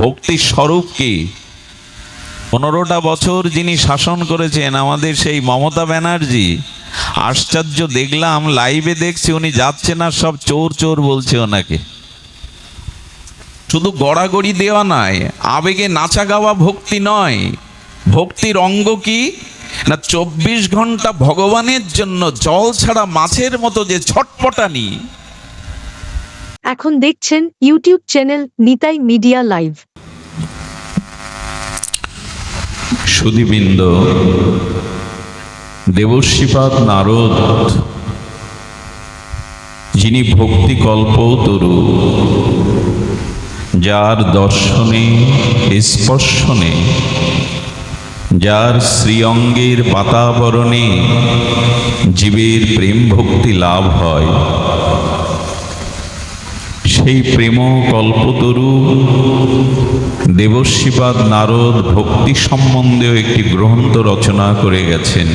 ভক্তির স্বরূপ কি? 15টা বছর যিনি শাসন করেছেন আমাদের সেই মমতা ব্যানার্জি, আশ্চর্য দেখলাম, লাইভে দেখছি উনি যাচ্ছে না, সব চোর চোর বলছে ওনাকে। শুধু গড়াগড়ি দেওয়া নয়, আবেগে নাচা গাওয়া ভক্তি নয়। ভক্তির অঙ্গ কি না, 24 ঘন্টা ভগবানের জন্য জল ছাড়া মাছের মতো যে ছটপটানি। এখন দেখছেন YouTube channel Nitai media live. সুধীবৃন্দ, দেবশ্রীপাদ নারদ, যিনি ভক্তি কল্পতরু, যার দর্শনে স্পর্শনে, যার শ্রীঅঙ্গের বাতাবরণে জীবের প্রেম ভক্তি লাভ হয়, সেই প্রেম কল্পতরু দেবশ্রীপাদ নারদ ভক্তি সম্বন্ধেও একটি গ্রন্থ রচনা করে গেছেন।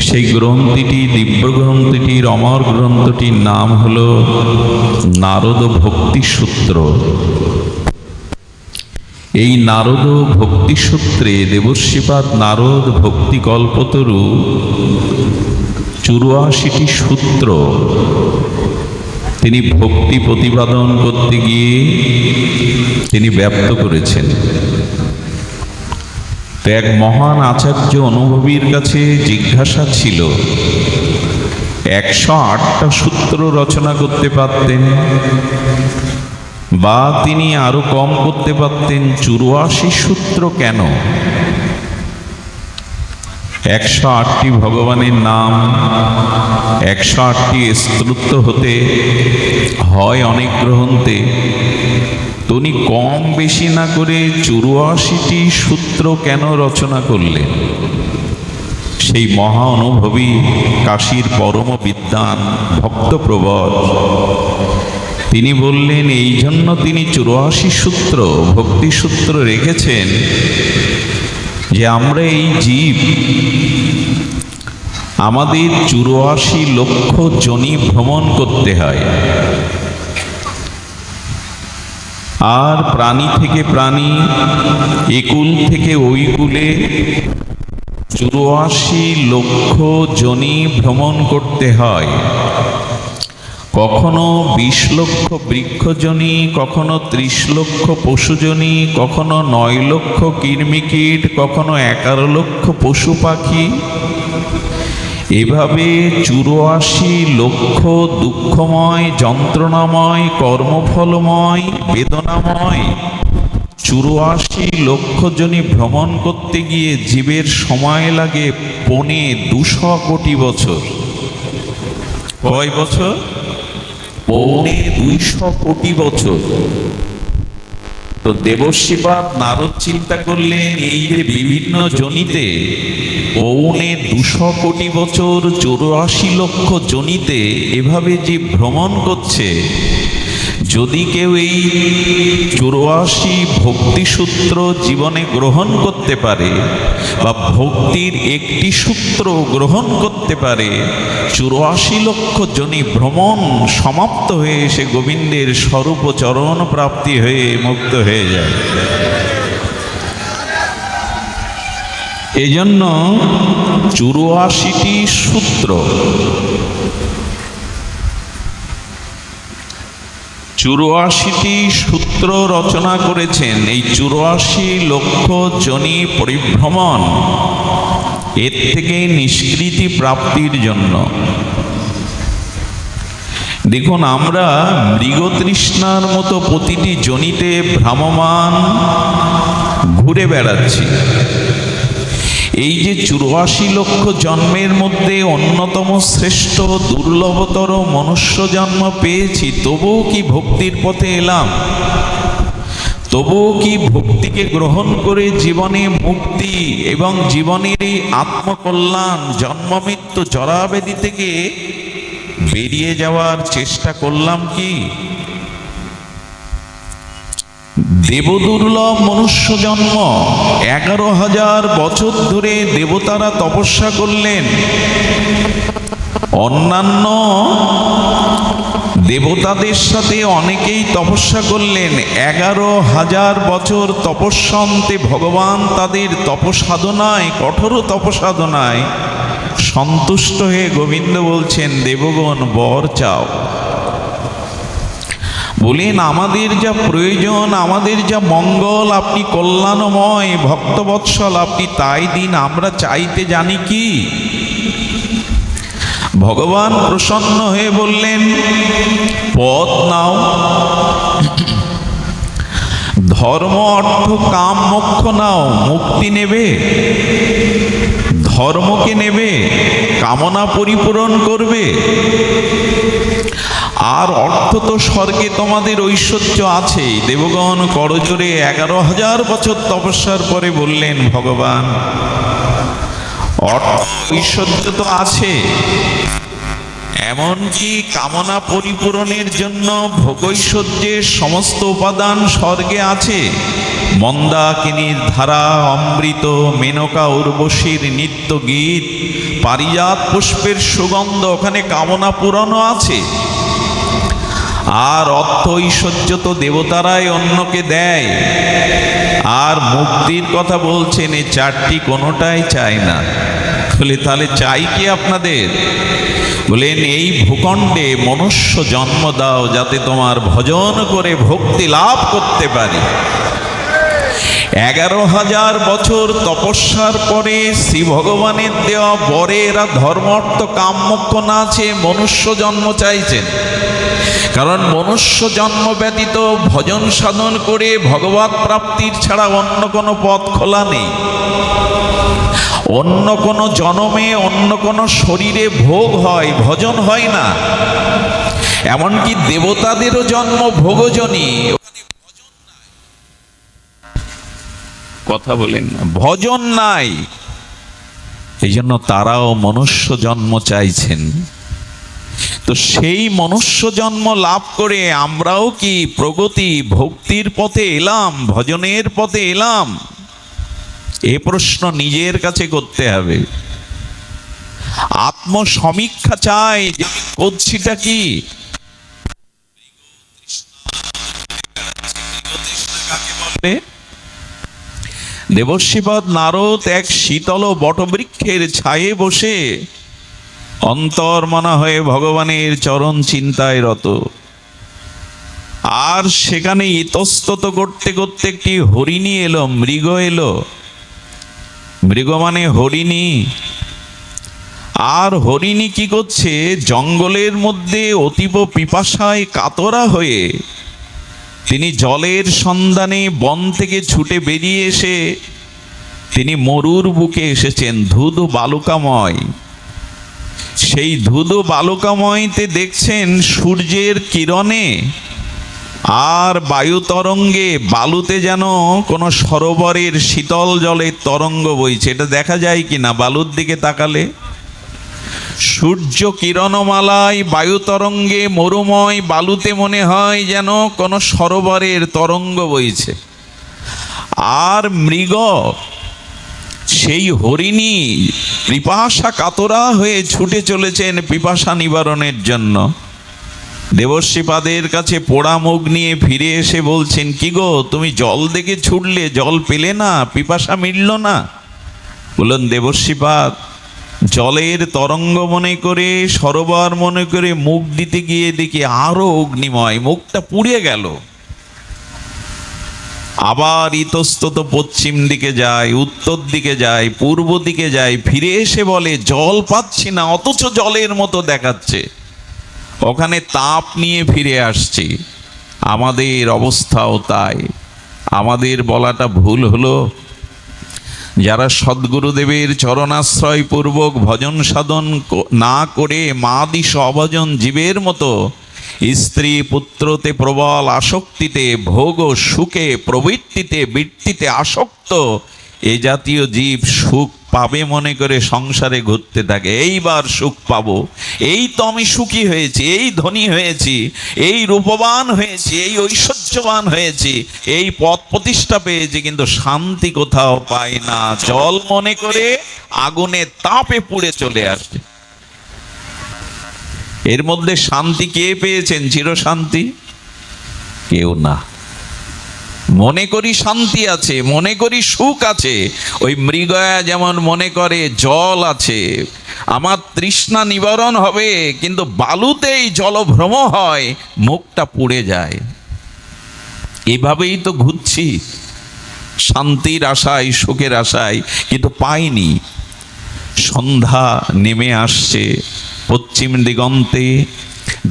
সেই গ্রন্থটি, দিব্য গ্রন্থটির, অমর গ্রন্থটির নাম হল নারদ ভক্তি সূত্র। এই নারদ ভক্তি সূত্রে দেবশ্রীপাদ নারদ ভক্তি কল্পতরু 84টি সূত্র তিনি ভক্তি প্রতিপাদন করতে গিয়ে তিনি ব্যক্ত করেছেন। তো এক মহান আচার্য অনুভবীর কাছে জিজ্ঞাসা ছিল, 108টা সূত্র রচনা করতে পারতেন, বা তিনি আরো কম করতে পারতেন, 84 সূত্র কেন? 108টি ভগবানের নাম, 108টি স্তোত্র হতে হয় অনেক গ্রন্থে, উনি কম বেশি না করে 84টি সূত্র কেন রচনা করলেন? সেই মহা অনুভবী কাশীর পরম বিদ্বান ভক্তপ্রবর তিনি বললেন, এই জন্য তিনি 84 সূত্র ভক্তি সূত্র রেখেছেন যে আমরা এই জীব, আমাদের 84 লক্ষ যোনি ভ্রমণ করতে হয়, আর প্রাণী থেকে প্রাণী, একুল থেকে ওই কুলে 84 লক্ষ যোনি ভ্রমণ করতে হয়। কখনো 20 লক্ষ বৃক্ষজনী, কখনো 30 লক্ষ পশুজনী, কখনো 9 লক্ষ কীর্মিকীট, কখনো 11 লক্ষ পশু পাখি। এভাবে 84 লক্ষ দুঃখময়, যন্ত্রণাময়, কর্মফলময়, বেদনাময় 84 লক্ষ জনই ভ্রমণ করতে গিয়ে জীবের সময় লাগে 2.25 কোটি বছর। কয় বছর? 2.25 কোটি বছর। তো দেবশ্রীপাদ নারদ চিন্তা করলেন, এই যে বিভিন্ন জনিতে 2.25 কোটি বছর, 84 লক্ষ জনিতে এভাবে যে ভ্রমণ করছে, যদি কেউ এই 84 ভক্তি সূত্র জীবনে গ্রহণ করতে পারে, বা ভক্তির একটি সূত্র গ্রহণ করতে পারে, 84 লক্ষ জনি ভ্রমণ সমাপ্ত হয়ে এসে গোবিন্দের স্বরূপ চরণ প্রাপ্তি হয়ে মুক্ত হয়ে যায়। এজন্য 84টি সূত্র, 84টি সূত্র রচনা করেছেন। এই 84 লক্ষ জনি পরিভ্রমণ, এর থেকে নিষ্কৃতি প্রাপ্তির জন্য। দেখুন, আমরা মৃগতৃষ্ণার মতো প্রতিটি জনিতে ভ্রাম্যমান ঘুরে বেড়াচ্ছি। এই যে 84 লক্ষ জন্মের মধ্যে অন্যতম শ্রেষ্ঠ দুর্লভতর মনুষ্য জন্ম পেয়েছি, তবুও কি ভক্তির পথে এলাম? তবুও কি ভক্তিকে গ্রহণ করে জীবনে মুক্তি এবং জীবনের এই আত্মকল্যাণ, জন্ম মৃত্যু জরাবেদি থেকে বেরিয়ে যাওয়ার চেষ্টা করলাম কি? দেবদুর্লভ মনুষ্য জন্ম, 11,000 বছর ধরে দেবতারা তপস্যা করলেন। অন্যান্য দেবতাদের সাথে অনেকেই তপস্যা করলেন। 11,000 বছর তপস্যন্তে ভগবান তাদের তপসাধনায়, কঠোর তপসাধনায় সন্তুষ্ট হয়ে গোবিন্দ বলছেন, দেবগণ বর চাও। বলেন, আমাদের যা প্রয়োজন, আমাদের যা মঙ্গল, আপনি কল্যাণময় ভক্তবৎসল, আপনি তাই দিন, আমরা চাইতে জানি কি। ভগবান প্রসন্ন হয়ে বললেন, পদ নাও। ধর্ম অর্থ কাম মোক্ষ নাও। মুক্তি নেবে, ধর্মকে নেবে, কামনা পরিপূরণ করবে। আর অর্থ তো স্বর্গে তোমাদের ঐশ্বর্য আছে। দেবগণ করজোরে 11,000 বছর তপস্যার পরে বললেন, ভগবান অর্থ ঐশ্বর্য তো আছে, এমনকি কামনা পরিপূরণের জন্য ভোগৈশ্বর্যের সমস্ত উপাদান স্বর্গে আছে। মন্দাকিনীর ধারা, অমৃত, মেনকা উর্বশীর নিত্য গীত, পারিজাত পুষ্পের সুগন্ধ, ওখানে কামনা পূরণও আছে। আর অর্থ ঐশ্বর্য তো দেবতারাই অন্যকে দেয়। আর মুক্তির কথা বলছেন, এই চারটি কোনোটাই চায় না। বলে, তাহলে চাই কি আপনাদের? বলেন, এই ভূখণ্ডে মনুষ্য জন্ম দাও, যাতে তোমার ভজন করে ভক্তি লাভ করতে পারি। 11,000 বছর তপস্যার পরে শ্রী ভগবানের দেওয়া বরে এরা ধর্ম অর্থ কাম মোক্ষ না চেয়ে মনুষ্য জন্ম চাইছেন। কারণ মনুষ্য জন্ম ব্যতীত ভজন সাধন করে ভগবৎ প্রাপ্তির ছাড়া অন্য কোনো পথ খোলা নেই। অন্য কোনো জন্মে, অন্য কোনো শরীরে ভোগ হয়, ভজন হয় না। এমনকি দেবতাদেরও জন্ম ভোগজনী, কথা বলেন না, ভজন নাই। এই জন্য তারাও মনুষ্য জন্ম চাইছেন। তো সেই মনুষ্য জন্ম লাভ করে আমরাও কি প্রগতি ভক্তির পথে এলাম, ভজনের পথে এলাম? এ প্রশ্ন নিজের কাছে করতে হবে। আত্মসমীক্ষা চাই, যে করছিটা কি। দেবর্ষিপদ নারদ এক শীতল বটবৃক্ষের ছায়ে বসে অন্তর্মনা হয়ে ভগবানের চরণ চিন্তায় রত। আর সেখানে ইতস্তত করতে করতে একটি হরিণী এলো, মৃগ এলো। মৃগ মানে হরিণী। আর হরিণী কি করছে? জঙ্গলের মধ্যে অতীব পিপাসায় কাতরা হয়ে তিনি জলের সন্ধানে বন থেকে ছুটে বেরিয়ে এসে তিনি মরুর বুকে এসেছেন, ধুধু বালুকাময়। সেই ধুধু বালুকাময়তে দেখছেন সূর্যের কিরণে আর বায়ু তরঙ্গে বালুতে যেন কোনো সরোবরের শীতল জলের তরঙ্গ বইছে। এটা দেখা যায় কি না বালুর দিকে তাকালে? সূর্য কিরণমালায়, বায়ু তরঙ্গে, মরুময় বালুতে মনে হয় যেন কোনো সরোবরের তরঙ্গ বইছে। আর মৃগ, সেই হরিণী পিপাসা কাতরা হয়ে ছুটে চলেছেন পিপাসা নিবারণের জন্য। দেবর্ষিপাদের কাছে পোড়া মুখ নিয়ে ফিরে এসে বলছেন, কি গো, তুমি জল দেখে ছুটলে, জল পেলে না, পিপাসা মিটল না? বললেন, দেবর্ষিপাদ, জলের তরঙ্গ মনে করে, সরোবর মনে করে মুখ দিতে গিয়ে দেখি আরো অগ্নিময়, মুখটা পুড়ে গেল। আবার ইতস্তত পশ্চিম দিকে যায়, উত্তর দিকে যায়, পূর্ব দিকে যায়, ফিরে এসে বলে জল পাচ্ছি না, অথচ জলের মতো দেখাচ্ছে। ওখানে তাপ নিয়ে ফিরে আসছি। আমাদের অবস্থাও তাই। আমাদের বলাটা ভুল হলো। যারা সদ্গুরুদেবের চরণাশ্রয় পূর্বক ভজন সাধন না করে মাদিস অভজন জীবের মতো স্ত্রী পুত্রতে প্রবল আসক্তিতে, ভোগ ও সুখে প্রবৃত্তিতে বৃত্তিতে আসক্ত এ জাতীয় জীব সুখ পাবে মনে করে সংসারে ঘুরতে থাকে। এইবার সুখ পাবো, এই তো আমি সুখী হয়েছি, এই ধনী হয়েছি, এই রূপবান হয়েছি, এই ঐশ্বর্যবান হয়েছি, এই পদ প্রতিষ্ঠা পেয়েছি, কিন্তু শান্তি কোথাও পাই না। জল মনে করে আগুনে তাপে পুড়ে চলে আসে। এর মধ্যে শান্তি কে পেয়েছেন? চিরশান্তি কেউ না। মনে করি শান্তি আছে, মনে করি সুখ আছে। ওই মৃগয়া যেমন মনে করে জল আছে, আমার তৃষ্ণা নিবারণ হবে, কিন্তু বালুতেই জলভ্রম হয়, মুখটা পুড়ে যায়। এভাবেই তো ঘুরছি শান্তির আশায়, সুখের আশায়, কিন্তু পাইনি। সন্ধ্যা নেমে আসছে, পশ্চিম দিগন্তে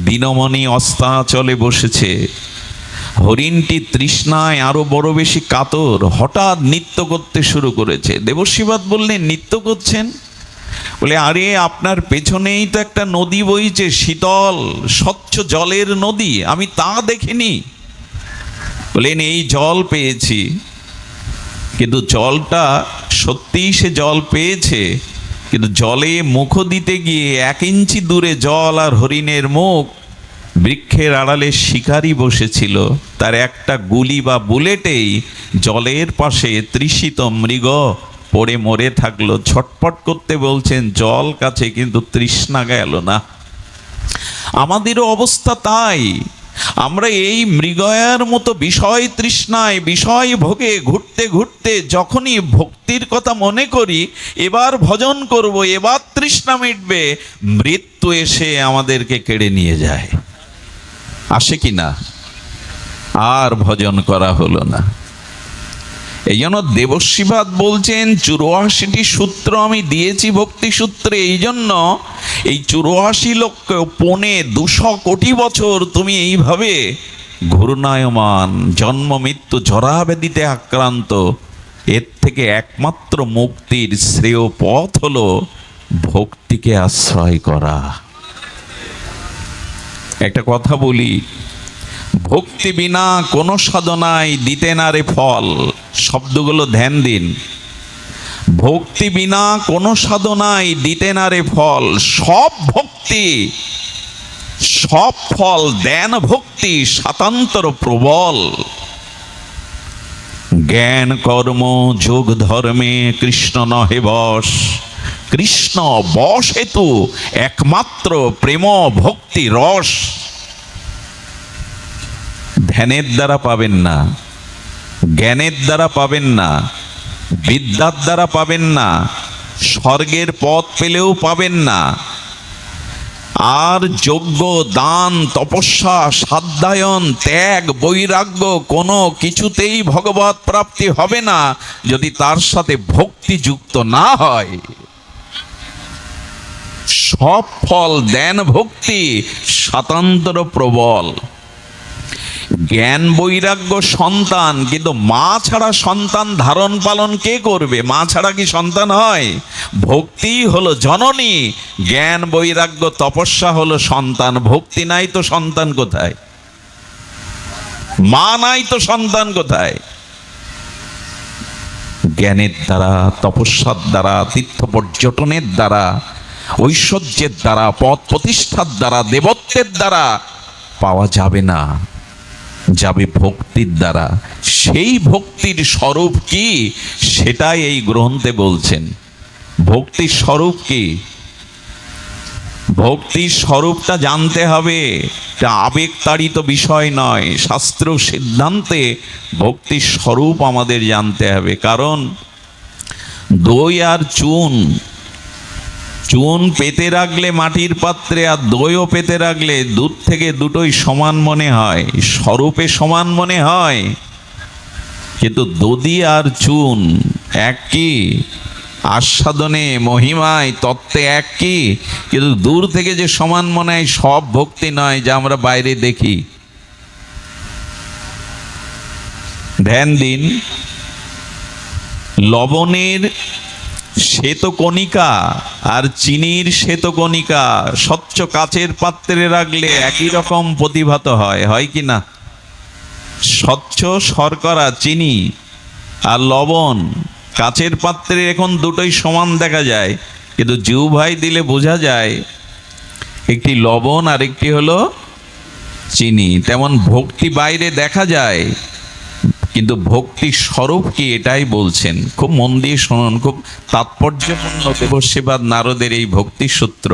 দিনমণি অস্তাচলে বসেছে। হরিণটি তৃষ্ণায় আরো বড় বেশি কাতর, হঠাৎ নৃত্য করতে শুরু করেছে। দেবশ্রীবাদ বললেন, নৃত্য করছেন? বলে, আরে আপনার পেছনেই তো একটা নদী বইছে, শীতল স্বচ্ছ জলের নদী, আমি তা দেখিনি। বলেন, এই জল পেয়েছি, কিন্তু জলটা সত্যিই সে জল পেয়েছে, কিন্তু জলে মুখ দিতে গিয়ে 1 ইঞ্চি দূরে জল আর হরিণের মুখ। বৃক্ষের আড়ালে শিকারী বসেছিল, তার একটা গুলি বা বুলেটেই জলের পাশে তৃষিত মৃগ পড়ে মরে থাকলো। ছটপট করতে বলছেন, জল কাছে কিন্তু তৃষ্ণা গেল না। আমাদেরও অবস্থা তাই। আমরা এই মৃগয়ার মতো বিষয় তৃষ্ণায়, বিষয় ভোগে ঘুরতে ঘুরতে যখনই ভক্তির কথা মনে করি, এবার ভজন করব, এবার তৃষ্ণা মিটবে, মৃত্যু এসে আমাদেরকে কেড়ে নিয়ে যায়। আসে কি না? আর ভজন করা হলো না। এই জন্য দেবশ্রীবাদ বলছেন, 84টি সূত্র আমি দিয়েছি ভক্তি সূত্রে। এই জন্য এই 84 লক্ষ 2.25 কোটি বছর তুমি এইভাবে ঘূর্ণায়মান, জন্ম মৃত্যু জরাব্যাধিতে আক্রান্ত। এর থেকে একমাত্র মুক্তির শ্রেয় পথ হলো ভক্তিকে আশ্রয় করা। একটা কথা বলি, ভক্তি বিনা কোনো সাধনায় দিতে না রে ফল। শব্দগুলো ধ্যান দিন। ভক্তি বিনা কোনো সাধনায় দিতে না রে ফল, সব ভক্তি সব ফল দেন ভক্তি স্বাতন্ত্র প্রবল। জ্ঞান কর্ম যোগ ধর্মে কৃষ্ণ নহে বশ, কৃষ্ণ বশ হেতু একমাত্র প্রেম ভক্তি রস। ধ্যানের দ্বারা পাবেন না, জ্ঞানের দ্বারা পাবেন না, বিদ্যার দ্বারা পাবেন না, স্বর্গের পথ পেলেও পাবেন না। আর যজ্ঞ, দান, তপস্যা, সাধ্যায়ন, ত্যাগ, বৈরাগ্য কোনো কিছুতেই ভগবৎ প্রাপ্তি হবে না যদি তার সাথে ভক্তি যুক্ত না হয়। সব ফল দেন ভক্তি স্বাতন্ত্র প্রবল। জ্ঞান বৈরাগ্য সন্তান, কিন্তু মা ছাড়া সন্তান ধারণ পালন কে করবে? মা ছাড়া কি সন্তান হয়? ভক্তি হলো জননী, জ্ঞান বৈরাগ্য তপস্যা হলো সন্তান। ভক্তি নাই তো সন্তান কোথায়? মা নাই তো সন্তান কোথায়? জ্ঞানের দ্বারা, তপস্যার দ্বারা, তীর্থ পর্যটনের দ্বারা, ঐশ্বর্যের দ্বারা, পদ প্রতিষ্ঠার দ্বারা, দেবত্বের দ্বারা পাওয়া যাবে না, যাবে ভক্তির দ্বারা। সেই ভক্তির স্বরূপ কি সেটাই এই গ্রন্থে বলছেন। ভক্তির স্বরূপ কি? ভক্তির স্বরূপটা জানতে হবে। এটা আবেগতাড়িত বিষয় নয়, শাস্ত্র সিদ্ধান্তে ভক্তির স্বরূপ আমাদের জানতে হবে। কারণ দই আর চুন, চুন পেতে রাখলে মাটির পাত্রে আর দইও পেতে রাখলে দূর থেকে দুটোই সমান মনে হয়, স্বরূপে সমান মনে হয়, কিন্তু দধি আর চুন এক কি? আস্বাদনে, মহিমায়, তত্ত্বে এক কি, কিন্তু দূর থেকে যে সমান মনে হয় সব ভক্তি নয় যা আমরা বাইরে দেখি। ধ্যান দিন, লবণের শ্বেতকণিকা আর চিনির শ্বেতকণিকা স্বচ্ছ কাচের পাত্রে রাখলে একই রকম প্রতিভাত হয়, হয় কি না? স্বচ্ছ শর্করা, চিনি আর লবণ কাচের পাত্রে এখন দুটোই সমান দেখা যায়, কিন্তু জিহ্বায় দিলে বোঝা যায় একটি লবণ আর একটি হলো চিনি। তেমন ভক্তি বাইরে দেখা যায়, কিন্তু ভক্তির স্বরূপ কি এটাই বলছেন। খুব মন দিয়ে শুনুন, খুব তাৎপর্যপূর্ণ দেবশ্রীবাদ নারদের এই ভক্তি সূত্র।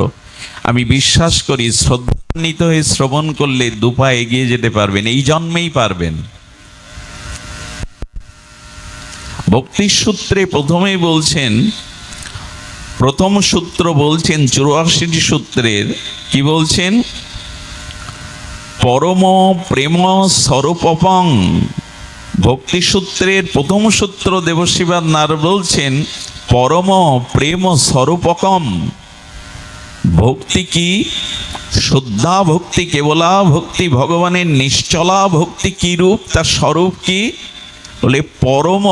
আমি বিশ্বাস করি শ্রদ্ধান্বিত হয়ে শ্রবণ করলে দুপা এগিয়ে যেতে পারবেন, এই জন্মেই পারবেন। ভক্তির সূত্রে প্রথমেই বলছেন, প্রথম সূত্র বলছেন 84টি সূত্রের, কি বলছেন? পরম প্রেম স্বরূপং। ভক্তি সূত্রের প্রথম সূত্র দেবশিবাদ নারদ বলছেন পরম প্রেম স্বরূপকম। ভক্তি কি? শুদ্ধা ভক্তি, কেবলা ভক্তি, ভগবানের নিশ্চলা ভক্তি কি রূপ, তার স্বরূপ কি? বলে পরম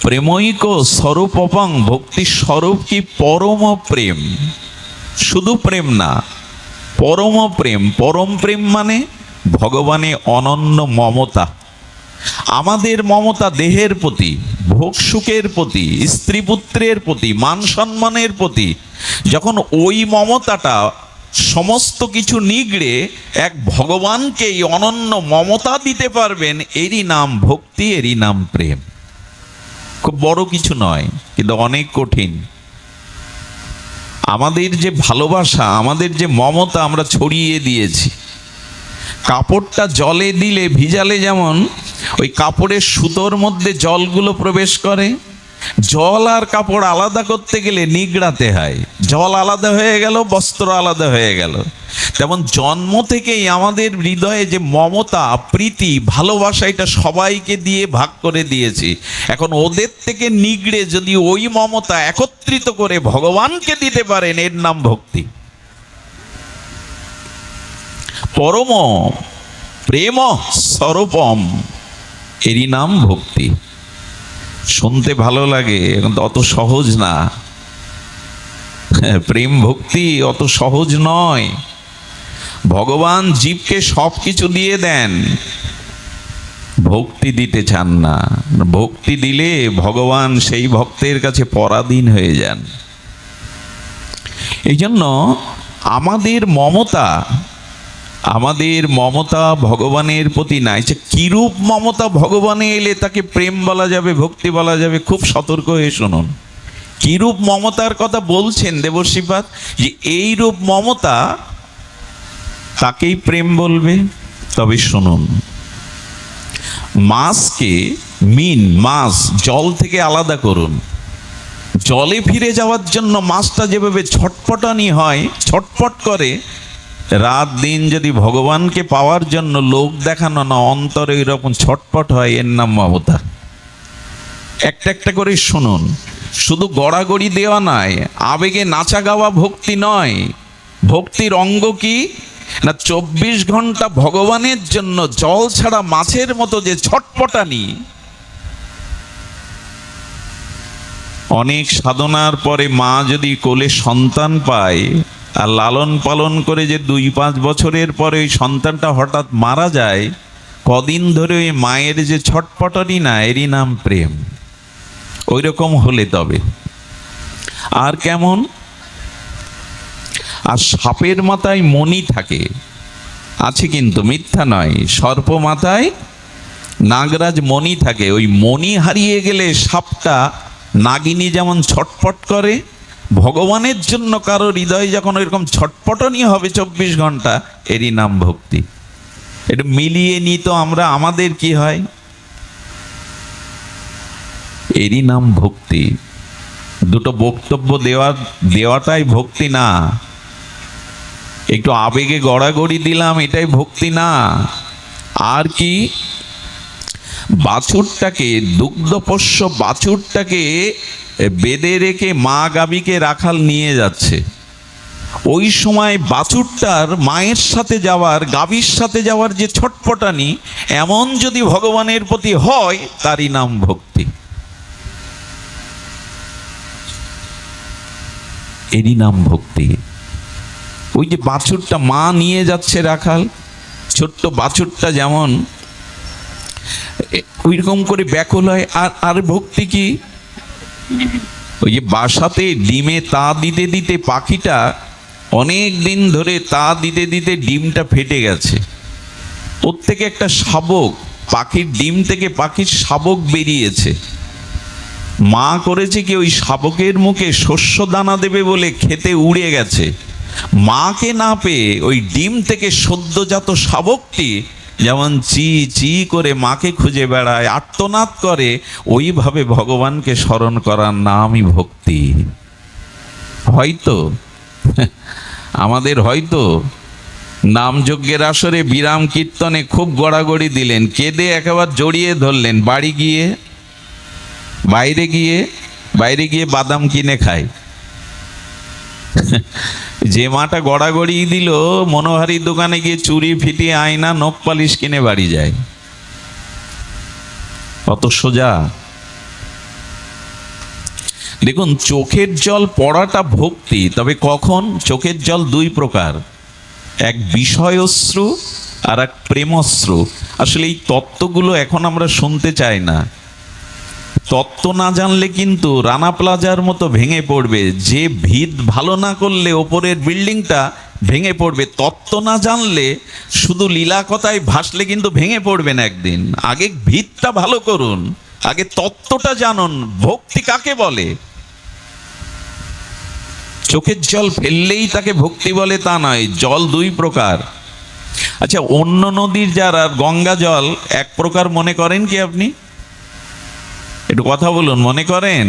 প্রেমৈক স্বরূপং। ভক্তির স্বরূপ কি? পরম প্রেম। শুধু প্রেম না, পরম প্রেম। পরম প্রেম মানে ভগবানে অনন্য মমতা। আমাদের মমতা দেহের প্রতি, ভোগ সুখের প্রতি, স্ত্রী পুত্রের প্রতি, মান সম্মানের প্রতি, যখন ওই মমতাটা সমস্ত কিছু নিগড়ে এক ভগবানকে এই অনন্য মমতা দিতে পারবেন, এরই নাম ভক্তি, এরই নাম প্রেম। খুব বড় কিছু নয়, কিন্তু অনেক কঠিন। আমাদের যে ভালোবাসা, আমাদের যে মমতা আমরা ছড়িয়ে দিয়েছি। কাপড়টা জলে দিলে, ভিজালে যেমন ওই কাপড়ের সুতোর মধ্যে জলগুলো প্রবেশ করে, জল আর কাপড় আলাদা করতে গেলে নিগড়াতে হয়। জল আলাদা হয়ে গেল, বস্ত্র আলাদা হয়ে গেল। তেমন জন্ম থেকেই আমাদের হৃদয়ে যে মমতা, প্রীতি, ভালোবাসা, এটা সবাইকে দিয়ে ভাগ করে দিয়েছি। এখন ওদের থেকে নিগড়ে যদি ওই মমতা একত্রিত করে ভগবানকে দিতে পারেন, এর নাম ভক্তি। পরম প্রেম স্বরূপম, এরই নাম ভক্তি। শুনতে ভালো লাগে, কিন্তু অত সহজ না। প্রেম ভক্তি অত সহজ নয়। ভগবান জীবকে সব কিছু দিয়ে দেন, ভক্তি দিতে চান না। ভক্তি দিলে ভগবান সেই ভক্তের কাছে পরাধীন হয়ে যান। এই জন্য আমাদের মমতা ভগবানের প্রতি নাই। যে কিরূপ মমতা ভগবানে এলে তাকে প্রেম বলা যাবে, ভক্তি বলা যাবে, খুব সতর্ক হয়ে শুনুন। কিরূপ মমতার কথা বলছেন দেবশ্রীপাদ, যে এই রূপ মমতা তাকেই প্রেম বলবে। তবে শুনুন, মাছ জল থেকে আলাদা করুন। জলে ফিরে যাওয়ার জন্য মাছটা যেভাবে ছটপটানি হয়, ছটপট করে, রাত দিন যদি ভগবানকে পাওয়ার জন্য লোক দেখানো না, অন্তরে এরকম ছটপট হয়, এর নাম মমতা। একটা একটা করে শুনুন। শুধু গড়াগড়ি দেওয়া নয়, আবেগে নাচা গাওয়া ভক্তি নয়। ভক্তির অঙ্গ কি না, 24 ঘন্টা ভগবানের জন্য জল ছাড়া মাছের মতো যে ছটপটানি। অনেক সাধনার পরে মা যদি কোলে সন্তান পায় আর লালন পালন করে যে 2-5 বছরের পরে ওই সন্তানটা হঠাৎ মারা যায়, কদিন ধরে ওই মায়ের যে ছটপটানি না, এরই নাম প্রেম। ওই রকম হলে তবে। আর কেমন? আর সাপের মাথায় মণি থাকে, আছে কিন্তু মিথ্যা নয়। সর্প মাথায় নাগরাজ মণি থাকে। ওই মণি হারিয়ে গেলে সাপটা, নাগিনী যেমন ছটপট করে, ভগবানের জন্য কারো হৃদয় যখন এরকম ছটপটনি হবে 24 ঘন্টা, এরই নাম ভক্তি। এটা মিলিয়ে নিত আমরা, আমাদের কি হয়, এরই নাম ভক্তি। দুটো বক্তব্য দেওয়াটাই ভক্তি না। একটু আবেগে গড়াগড়ি দিলাম, এটাই ভক্তি না। আর কি? বাছুরটাকে, দুগ্ধপোষ্য বাছুরটাকে বেঁধে রেখে মা গাভীকে রাখাল নিয়ে যাচ্ছে। ওই সময় বাছুরটার মায়ের সাথে যাওয়ার, গাভীর সাথে যাওয়ার যে ছটপটানি, এমন যদি ভগবানের প্রতি হয়, তারই নাম ভক্তি। এরই নাম ভক্তি। ওই যে বাছুরটা মা নিয়ে যাচ্ছে রাখাল, ছোট্ট বাছুরটা যেমন ওইরকম করে ব্যাকুল হয়। আর ভক্তি কি? ওই যে বাসাতে ডিমে তা দিতে দিতে পাখিটা অনেক দিন ধরে তা দিতে দিতে ডিমটা ফেটে গেছে। ওর থেকে একটা শাবক, পাখির ডিম থেকে পাখির শাবক বেরিয়েছে। মা করেছে কি, ওই শাবকের মুখে শস্য দানা দেবে বলে খেতে উড়ে গেছে। মাকে না পেয়ে ওই ডিম থেকে সদ্যজাত শাবকটি যেমন চি চি করে মাকে খুঁজে বেড়ায়, আর্তনাদ করে, ওইভাবে ভগবানকে স্মরণ করার নামই ভক্তি। হয়তো আমাদের হয়তো নামযজ্ঞের আসরে বিরাম কীর্তনে খুব গড়াগড়ি দিলেন, কেঁদে একেবারে জড়িয়ে ধরলেন, বাড়ি গিয়ে বাইরে গিয়ে বাদাম কিনে খায়। যে মাটা গড়াগড়ি দিল, মনোহারীর দোকানে গিয়ে চুরি ফিটিয়ে আয়না নখ পালিশ কিনে বাড়ি যায়। অত সোজা? দেখুন, চোখের জল পড়াটা ভক্তি, তবে কখন? চোখের জল দুই প্রকার, এক বিষয়শ্রু আর এক প্রেমশ্রু। আসলে এই তত্ত্বগুলো এখন আমরা শুনতে চাই না। তত্ত্ব না জানলে কিন্তু রানা প্লাজার মতো ভেঙে পড়বে। যে ভিত ভালো না করলে ওপরের বিল্ডিংটা ভেঙে পড়বে। তত্ত্ব না জানলে শুধু লীলা কথায় ভাসলে কিন্তু ভেঙে পড়বেন একদিন। আগে ভিতটা ভালো করুন, আগে তত্ত্বটা জানুন। ভক্তি কাকে বলে? চোখের জল ফেললেই তাকে ভক্তি বলে তা নয়। জল দুই প্রকার। আচ্ছা, অন্য নদীর যারা গঙ্গা জল এক প্রকার মনে করেন কি আপনি? একটু কথা বলুন, মনে করেন?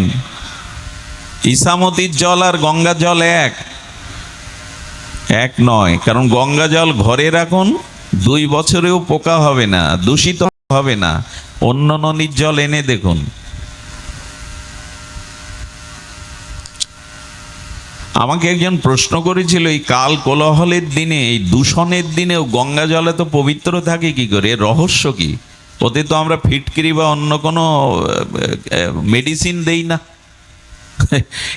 ইসামতির জল আর গঙ্গা জল এক নয়। কারণ গঙ্গা জল ঘরে রাখুন, 2 বছরেও পোকা হবে না, দূষিত হবে না। অন্য নদীর জল এনে দেখুন। আমাকে একজন প্রশ্ন করেছিল, এই কাল কোলাহলের দিনে, এই দূষণের দিনেও গঙ্গা জল এত পবিত্র থাকে কি করে? রহস্য কি? ওতে তো আমরা ফিটকিরি বা অন্য কোনো মেডিসিন দেই না।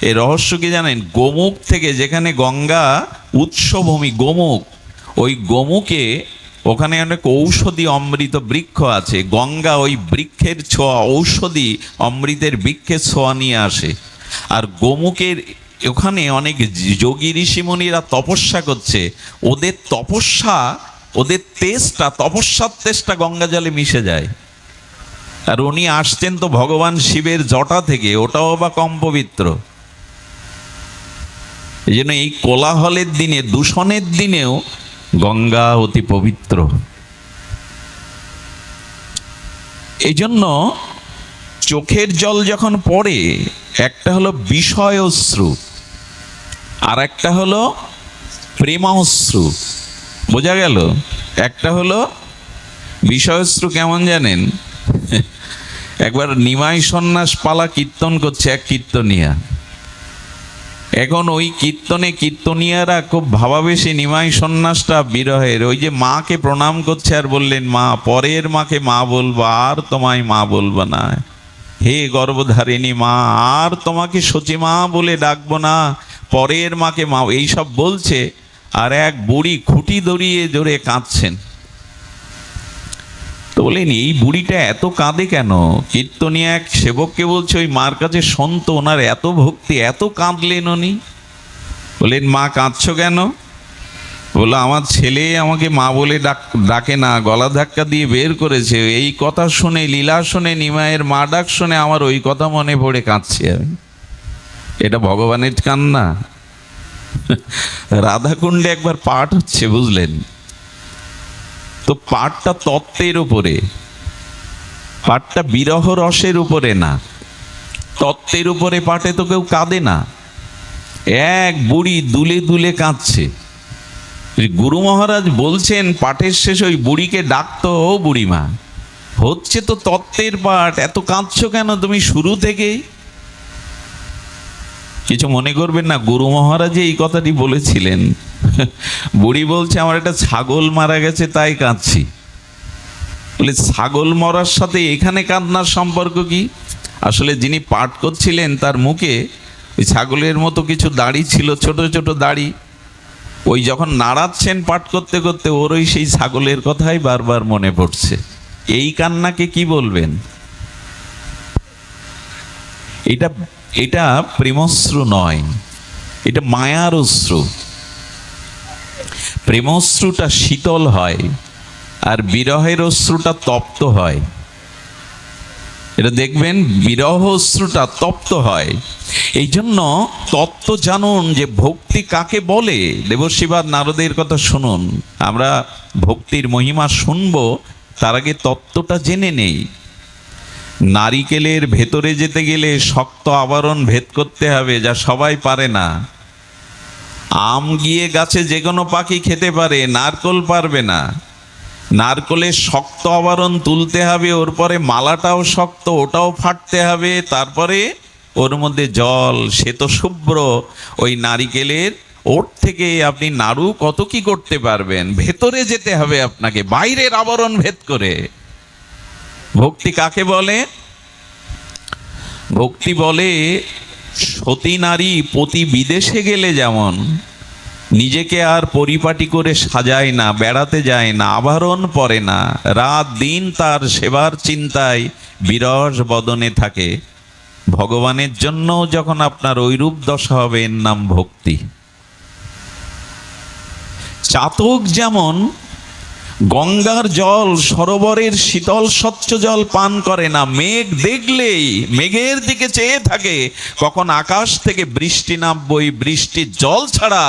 এই রহস্য কি জানেন? গোমুখ থেকে, যেখানে গঙ্গা উৎসভূমি গোমুখ, ওই গোমুখে ওখানে অনেক ঔষধি অমৃত বৃক্ষ আছে। গঙ্গা ওই বৃক্ষের ছোঁয়া, ঔষধি অমৃতের বৃক্ষের ছোঁয়া নিয়ে আসে। আর গোমুখের ওখানে অনেক যোগী ঋষিমুনিরা তপস্যা করছে। ওদের তপস্যা, ওদের তেজটা, তপস্যার তেজটা গঙ্গা জলে মিশে যায়। আর উনি আসছেন তো ভগবান শিবের জটা থেকে, ওটাও বা কম পবিত্র। এই জন্য এই কোলাহলের দিনে, দূষণের দিনেও গঙ্গা অতি পবিত্র। এই জন্য চোখের জল যখন পড়ে, একটা হলো বিষয়শ্রু আর একটা হলো প্রেমাশ্রু। বোঝা গেল? একটা হলো বিষয়শ্রু, কেমন জানেন? একবার নিমাই সন্ন্যাস পালা কীর্তন করছে এক কীর্তনিয়া। এখন ওই কীর্তনিয়ারা খুব ভাবাবেশে নিমাই সন্ন্যাসটা বিরহের, ওই যে মাকে প্রণাম করছে আর বললেন, মা, পরের মাকে মা বলবো, আর তোমায় মা বলবো না। হে গর্ভধারিণী মা, আর তোমাকে সচিমা বলে ডাকবো না, পরের মাকে মা, এইসব বলছে। আর এক বুড়ি খুঁটি দড়িয়ে জোরে কাঁদছেন। তো বলেন, এই বুড়িটা এত কাঁদে কেন? কীর্তনিয়া এক সেবককে বলছে, ওই মার কাছে সন্ত, ওনার এত ভক্তি, এত কাঁদলেন উনি। বলেন, মা কাঁদছো কেন? বললো, আমার ছেলে আমাকে মা বলে ডাকে না, গলা ধাক্কা দিয়ে বের করেছে। এই কথা শুনে, লীলা শুনে, নিমাইয়ের মা ডাক শুনে আমার ওই কথা মনে পড়ে কাঁদছি আমি। এটা ভগবানের কান্না? রাধাকুণ্ডে একবার পাঠ হচ্ছে, বুঝলেন তো? পাঠটা তত্ত্বের উপরে, পাঠটা বিরহ রসের উপরে না, তত্ত্বের উপরে পাঠে তো কেউ কাঁদে না। এক বুড়ি দুলে দুলে কাঁদছে। গুরু মহারাজ বলছেন পাঠের শেষে ওই বুড়িকে ডাকতো, ও বুড়িমা, হচ্ছে তো তত্ত্বের পাঠ, এত কাঁদছো কেন তুমি শুরু থেকেই? কিছু মনে করবেন না, গুরু মহারাজ এই কথাটি বলেছিলেন। বুড়ি বলছে, আমার একটা ছাগল মারা গেছে তাই কাঁদছি। বলে, ছাগল মরার সাথে এখানে কান্নার সম্পর্ক কি? আসলে যিনি পাঠ করছিলেন তার মুখে ওই ছাগলের মতো কিছু দাড়ি ছিল, ছোট ছোট দাড়ি। ওই যখন নাড়াচ্ছেন পাঠ করতে করতে, ওর ওই সেই ছাগলের কথাই বারবার মনে পড়ছে। এই কান্নাকে কি বলবেন? এটা প্রেমশ্রু নয়, এটা মায়ার অশ্রু। প্রেমশ্রুটা শীতল হয় আর বিরহের অশ্রুটা তপ্ত হয়। এটা দেখবেন বিরহ অশ্রুটা তপ্ত হয়। এই জন্য তত্ত্ব জানুন যে ভক্তি কাকে বলে। দেবর্ষিবাদ নারদের কথা শুনুন, আমরা ভক্তির মহিমা শুনবো, তার আগে তত্ত্বটা জেনে নেই। নারিকেলের ভেতরে যেতে গেলে শক্ত আবরণ ভেদ করতে হবে, যা সবাই পারে না। আম গিয়ে গাছে যে কোনো পাখি খেতে পারে, নারকোল পারবে না। নারকোলের শক্ত আবরণ তুলতে হবে, ওর পরে মালাটাও শক্ত, ওটাও ফাটতে হবে, তারপরে ওর মধ্যে জল, সে তো শুভ্র। ওই নারিকেলের ওর থেকে আপনি নাড়ু কত কি করতে পারবেন, ভেতরে যেতে হবে আপনাকে, বাইরের আবরণ ভেদ করে। ভক্তি কাকে বলে? ভক্তি বলে সতী নারী পতি বিদেশে গেলে যেমন নিজেকে আর পরিপাটি করে সাজায় না, বেড়াতে যায় না, আভরণ পরে না, রাত দিন তার সেবার চিন্তায় বিরস বদনে থাকে, ভগবানের জন্য যখন আপনার ঐরূপ দশা হবে, এর নাম ভক্তি। চাতক যেমন গঙ্গার জল, সরোবরের শীতল স্বচ্ছ জল পান করে না, মেঘ দেখলেই মেঘের দিকে চেয়ে থাকে কখন আকাশ থেকে বৃষ্টি নামবই, বৃষ্টির জল ছাড়া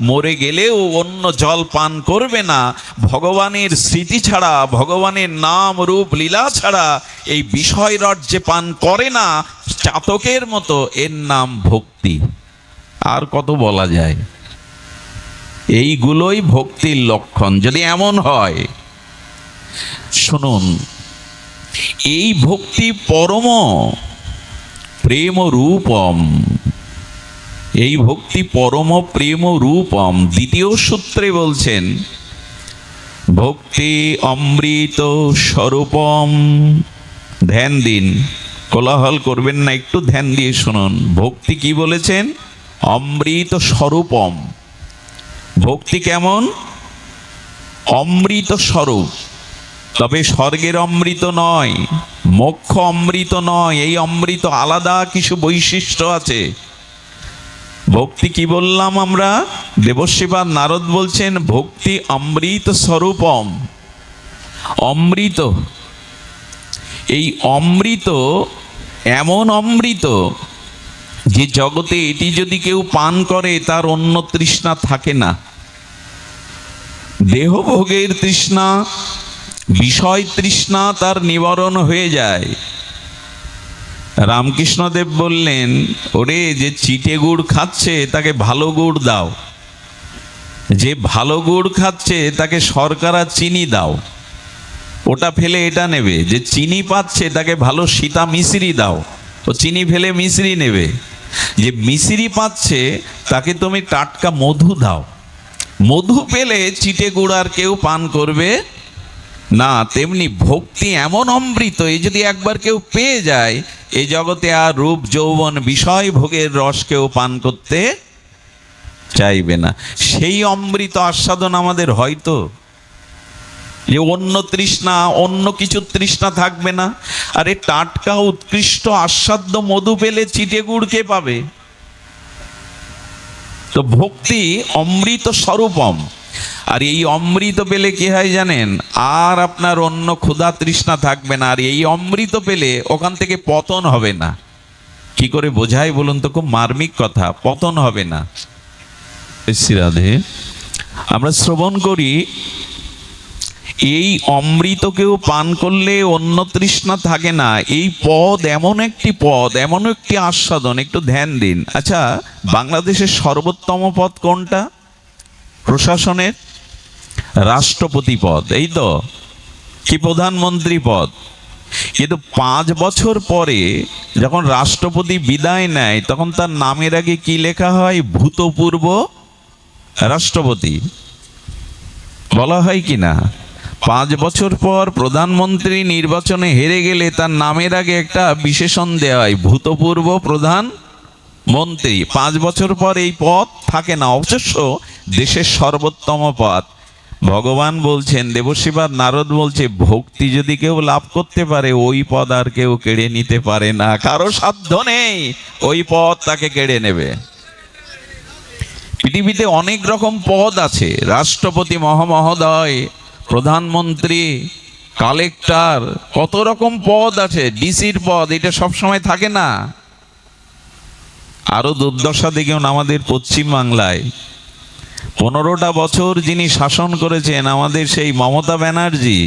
মরে গেলেও অন্য জল পান করবে না। ভগবানের স্মৃতি ছাড়া, ভগবানের নাম রূপ লীলা ছাড়া এই বিষয় রাজ্যে পান করে না, চাতকের মতো। এর নাম ভক্তি। আর কত বলা যায়? এইগুলোই ভক্তির লক্ষণ। যদি এমন হয়, শুনুন, এই ভক্তি পরম প্রেম রূপম, এই ভক্তি পরম প্রেম রূপম। দ্বিতীয় সূত্রে বলছেন ভক্তি অমৃত স্বরূপম। ধ্যান দিন, কোলাহল করবেন না, একটু ধ্যান দিয়ে শুনুন। ভক্তি কি বলেছেন? অমৃত স্বরূপম। ভক্তি কেমন? অমৃত স্বরূপ। তবে স্বর্গের অমৃত নয়, মোক্ষ অমৃত নয়, এই অমৃত আলাদা কিছু বৈশিষ্ট্য আছে। ভক্তি কি বললাম আমরা? দেবর্ষিবাদ নারদ বলছেন ভক্তি অমৃত স্বরূপম। অমৃত, এই অমৃত এমন অমৃত যে জগতে এটি যদি কেউ পান করে তার অন্য তৃষ্ণা থাকে না। দেহভোগের তৃষ্ণা, বিষয় তৃষ্ণা তার নিবারণ হয়ে যায়। রামকৃষ্ণদেব বললেন, ওরে যে চিটে গুড় খাচ্ছে তাকে ভালো গুড় দাও, যে ভালো গুড় খাচ্ছে তাকে শর্করা চিনি দাও, ওটা ফেলে এটা নেবে। যে চিনি পাচ্ছে তাকে ভালো সীতা মিশ্রি দাও, ও চিনি ফেলে মিশ্রি নেবে। যে মিশ্রি পাচ্ছে তাকে তুমি টাটকা মধু দাও, মধু পেলে চিটে গুড় আর কেউ পান করবে না। তেমনি ভক্তি এমন অমৃত, এই যদি একবার কেউ পেয়ে যায়, এই জগতে আর রূপ যৌবন বিষয় ভোগের রস কেউ পান করতে চাইবে না। সেই অমৃত আস্বাদন আমাদের হয়তো, যে অন্য তৃষ্ণা, অন্য কিছু তৃষ্ণা থাকবে না। আরে টাটকা উৎকৃষ্ট আস্বাদ্য মধু পেলে চিটে গুড় কে পাবে? তো ভক্তি অমৃত স্বরূপম। আর এই অমৃত পেলে কি হয় জানেন? আর আপনার অন্য ক্ষুধা তৃষ্ণা থাকবে না। আর এই অমৃত পেলে ওখান থেকে পতন হবে না। কি করে বোঝাই বলুন তো? খুব মার্মিক কথা। পতন হবে না। রাধে, আমরা শ্রবণ করি এই অমৃতকেও পান করলে অন্য তৃষ্ণা থাকে না। এই পদ এমন একটি পদ, এমন একটি আস্বাদন। একটু ধ্যান দিন। আচ্ছা, বাংলাদেশের সর্বোত্তম পদ কোনটা? প্রশাসনের রাষ্ট্রপতি পদ, এই তো, কি প্রধানমন্ত্রী পদ। কিন্তু 5 বছর পরে যখন রাষ্ট্রপতি বিদায় নেয়, তখন তার নামের আগে কি লেখা হয়? ভূতপূর্ব রাষ্ট্রপতি বলা হয় কি না? 5 বছর পর প্রধানমন্ত্রী নির্বাচনে হেরে গেলে তার নামের আগে একটা বিশেষণ দেওয়া হয়, ভূতপূর্ব প্রধানমন্ত্রী। 5 বছর পর এই পদ থাকে না, অবশ্য দেশের সর্বোত্তম পদ। ভগবান বলছেন, দেবর্ষিবাদ নারদ বলছে, ভক্তি যদি কেউ লাভ করতে পারে, ওই পদ আর কেউ কেড়ে নিতে পারে না। কারো সাধ্য নেই ওই পদ তাকে কেড়ে নেবে। পৃথিবীতে অনেক রকম পদ আছে, রাষ্ট্রপতি মহামহোদয়, প্রধানমন্ত্রী, কালেক্টর, কত রকম পদ আছে, ডিসির পদ, এটা সব সময় থাকে না। আরো দুর্দশা দেখুন আমাদের পশ্চিম বাংলায় 15টা বছর যিনি শাসন করেছেন আমাদের সেই মমতা ব্যানার্জি,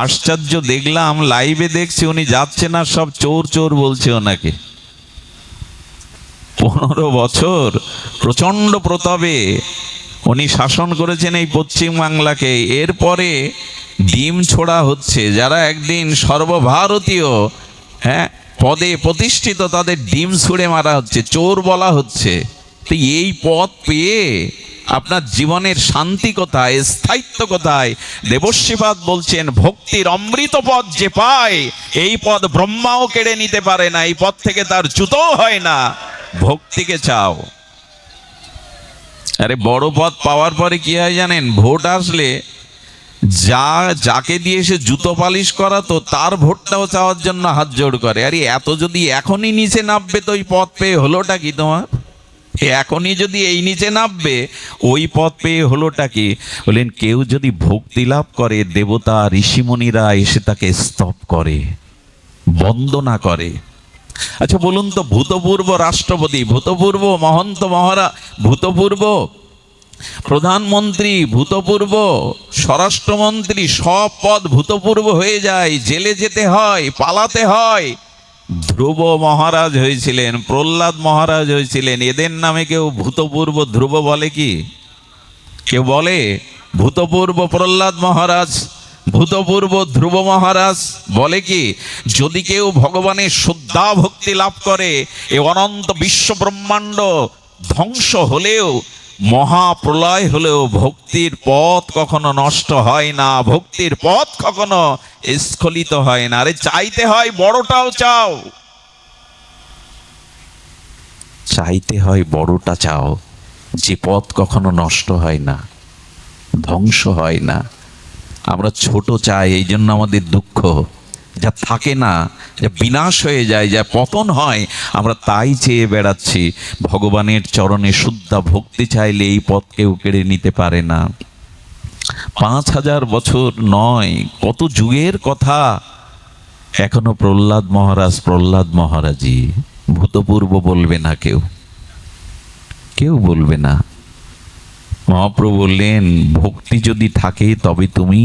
আশ্চর্য দেখলাম, লাইভে দেখছি উনি যাচ্ছেন আর সব চোর চোর বলছে ওনাকে। 15 বছর প্রচন্ড প্রতাপে উনি শাসন করেছেন এই পশ্চিম বাংলাকে। এরপরে ডিম ছোড়া হচ্ছে, যারা একদিন সর্বভারতীয় পদে প্রতিষ্ঠিত তাদের ডিম ছুঁড়ে মারা হচ্ছে, চোর বলা হচ্ছে। তো এই পদ পেয়ে আপনার জীবনের শান্তি কোথায়, স্থায়িত্ব কোথায়? দেবশ্রীপাদ বলছেন ভক্তির অমৃত পদ যে পায়, এই পদ ব্রহ্মাও কেড়ে নিতে পারে না, এই পদ থেকে তার জুতোও হয় না। ভক্তিকে চাও। আরে বড় পদ পাওয়ার পরে কি হয় জানেন? ভোট আসলে যাকে দিয়ে সে জুতো পালিশ করাতো তার ভোটটাও চাওয়ার জন্য হাত জোড় করে। আরে এত যদি এখনই নিচে নামবে তো ওই পদ পেয়ে হলোটা কি তোমার? এখনই যদি এই নিচে নামবে ওই পদ পেয়ে হলোটা কি? বলেন কেউ যদি ভক্তি লাভ করে, দেবতা ঋষিমুনিরা এসে তাকে স্তব করে, বন্দনা করে। আচ্ছা বলুন তো, ভূতপূর্ব রাষ্ট্রপতি, ভূতপূর্ব মহন্ত মহারাজ, ভূতপূর্ব প্রধানমন্ত্রী, ভূতপূর্ব স্বরাষ্ট্রমন্ত্রী, সব পদ ভূতপূর্ব হয়ে যায়, জেলে যেতে হয়, পালাতে হয়। ধ্রুব মহারাজ হয়েছিলেন, প্রহ্লাদ মহারাজ হয়েছিলেন, এদের নামে কেউ ভূতপূর্ব ধ্রুব বলে কি? কেউ বলে? ভূতপূর্ব প্রহ্লাদ মহারাজ, ভূতপূর্ব ধ্রুব মহারাজ বলে কি? যদি কেউ ভগবানের শ্রদ্ধা ভক্তি লাভ করে, এ অনন্ত বিশ্ব ব্রহ্মাণ্ড ধ্বংস হলেও, মহাপ্রলয় হলেও ভক্তির পথ কখনো নষ্ট হয় না, ভক্তির পথ কখনো স্খলিত হয় না। আরে চাইতে হয় বড়টাও চাও, চাইতে হয় বড়টা চাও, যে পথ কখনো নষ্ট হয় না, ধ্বংস হয় না। আমরা ছোট চাই, এই জন্য আমাদের দুঃখ। যা থাকে না, যা বিনাশ হয়ে যায়, যা পতন হয়, আমরা তাই চেয়ে বেড়াচ্ছি। ভগবানের চরণে শুদ্ধ ভক্তি চাইলে এই পথ কেউ কেড়ে নিতে পারে না। 5000 বছর নয়, কত যুগের কথা। এখনো প্রহ্লাদ মহারাজ প্রহ্লাদ মহারাজই, ভূতপূর্ব বলবে না কেউ, কেউ বলবে না। মহাপ্রভু বললেন ভক্তি যদি থাকে তবে তুমি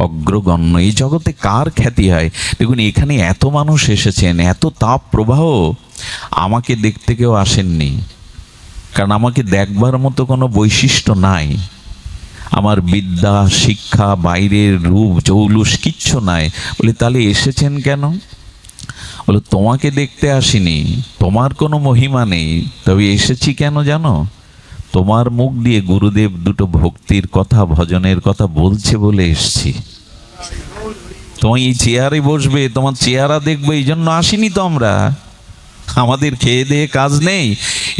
অগ্রগণ্য। এই জগতে কার খ্যাতি হয়? দেখুন এখানে এত মানুষ এসেছেন, এত তাপ প্রবাহ, আমাকে দেখতে কেউ আসেননি, কারণ আমাকে দেখবার মতো কোনো বৈশিষ্ট্য নাই। আমার বিদ্যা শিক্ষা, বাইরের রূপ জৌলুস কিচ্ছু নাই। বলে তাহলে এসেছেন কেন? বলে তোমাকে দেখতে আসিনি, তোমার কোনো মহিমা নেই, তবে এসেছি কেন জানো? তোমার মুখ দিয়ে গুরুদেব দুটো ভক্তির কথা, ভজনের কথা বলছে বলে এসছি। তোমার এই চেয়ারে বসবে, তোমার চেহারা দেখবো, এই জন্য আসিনি তো আমরা। আমাদের খেয়ে দেয়ে কাজ নেই,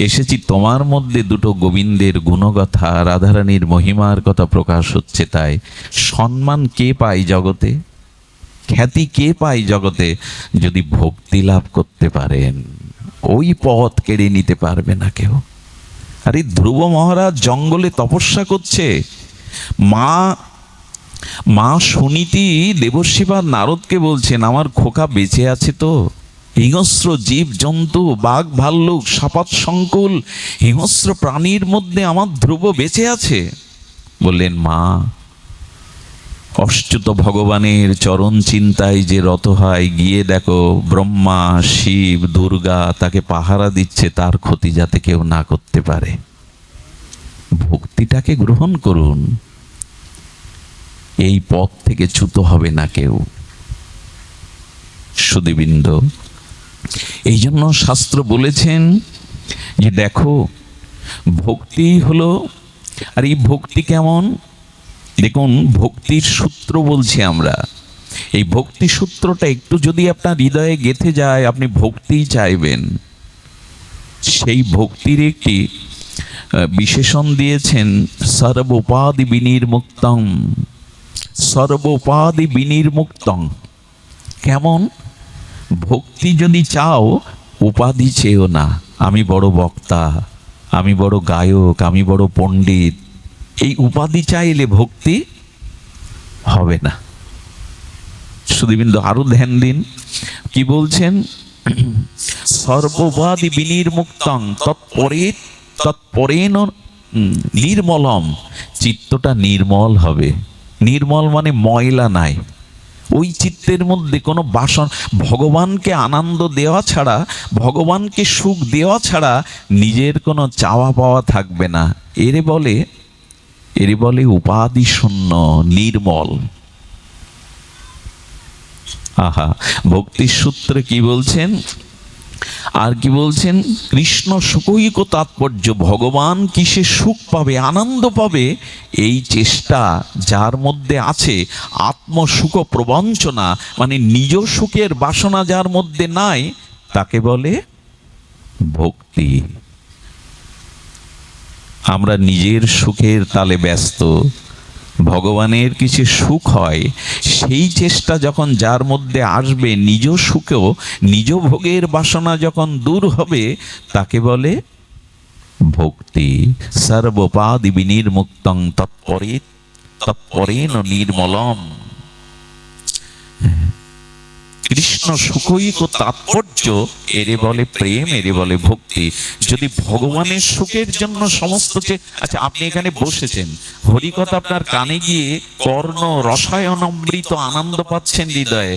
এসেছি তোমার মধ্যে দুটো গোবিন্দের গুণগাথা, রাধারানীর মহিমার কথা প্রকাশ হচ্ছে। তাই সম্মান কে পায় জগতে, খ্যাতি কে পায় জগতে? যদি ভক্তি লাভ করতে পারেন, ওই পথ কেড়ে নিতে পারবে না কেউ। আরে ধ্রুব মহারাজ জঙ্গলে তপস্যা করছে, মা সুনীতি দেবশ্রীপাদ নারদকে বলছেন আমার খোকা বেঁচে আছে তো? হিংস্র জীব জন্তু, বাঘ ভাল্লুক, সাপাত সংকুল হিংস্র প্রাণীর মধ্যে আমার ধ্রুব বেঁচে আছে। বললেন মা, অচ্যুত ভগবানের চরণ চিন্তায় যে রত হয়, গিয়ে দেখো ব্রহ্মা শিব দুর্গা তাকে পাহারা দিচ্ছে, তার ক্ষতি যাতে কেউ না করতে পারে। ভক্তিটাকে গ্রহণ করুন, এই পথ থেকে চ্যুত হবে না কেউ। সুধীবৃন্দ, এই জন্য শাস্ত্র বলেছেন যে দেখো ভক্তি হলো, আর এই ভক্তি কেমন? দেখুন ভক্তির সূত্র বলছি আমরা, এই ভক্তি সূত্রটা একটু যদি আপনার হৃদয়ে গেঁথে যায়, আপনি ভক্তিই চাইবেন। সেই ভক্তির একটি বিশেষণ দিয়েছেন সর্বোপাধি বিনির্মুক্তং, সর্বোপাধি বিনির্মুক্তং। কেমন? ভক্তি যদি চাও উপাধি চেয়েও না, আমি বড় বক্তা, আমি বড় গায়ক, আমি বড় পণ্ডিত, এই উপাধি চাইলে ভক্তি হবে না। সুধীবৃন্দ আরো ধ্যান দিন, কি বলছেন? সর্ববাদী বিনির্মুক্তং তৎপরেন নির্মলম। চিত্তটা নির্মল হবে। নির্মল মানে ময়লা নাই। ওই চিত্তের মধ্যে কোনো বাসন, ভগবানকে আনন্দ দেওয়া ছাড়া, ভগবানকে সুখ দেওয়া ছাড়া নিজের কোনো চাওয়া পাওয়া থাকবে না। এরে বলে উপাধি শূন্য, নির্মল। আহা, ভক্তির সূত্রে কি বলছেন? আর কি বলছেন? কৃষ্ণ সুখৈক তাৎপর্য, ভগবান কিসে সুখ পাবে, আনন্দ পাবে, এই চেষ্টা যার মধ্যে আছে, আত্মসুখ প্রবঞ্চনা মানে নিজ সুখের বাসনা যার মধ্যে নাই, তাকে বলে ভক্তি। আমরা নিজের সুখের তালে ব্যস্ত, ভগবানের কিছু সুখ হয়, সেই চেষ্টা যখন যার মধ্যে আসবে, নিজ সুখেও নিজ ভোগের বাসনা যখন দূর হবে, তাকে বলে ভক্তি। সর্বোপাধি বিনির্মুক্তং তৎপরেন নির্মলম। কৃষ্ণ সুখৈক তাৎপর্য, এরে বলে প্রেম, এরে বলে ভক্তি। যদি ভগবানের সুখের জন্য সমস্ত আচ্ছা, আপনি এখানে বসেছেন, হরিকথা আপনার কানে গিয়ে কর্ণ রসায়ন অমৃত আনন্দ পাচ্ছেন হৃদয়ে।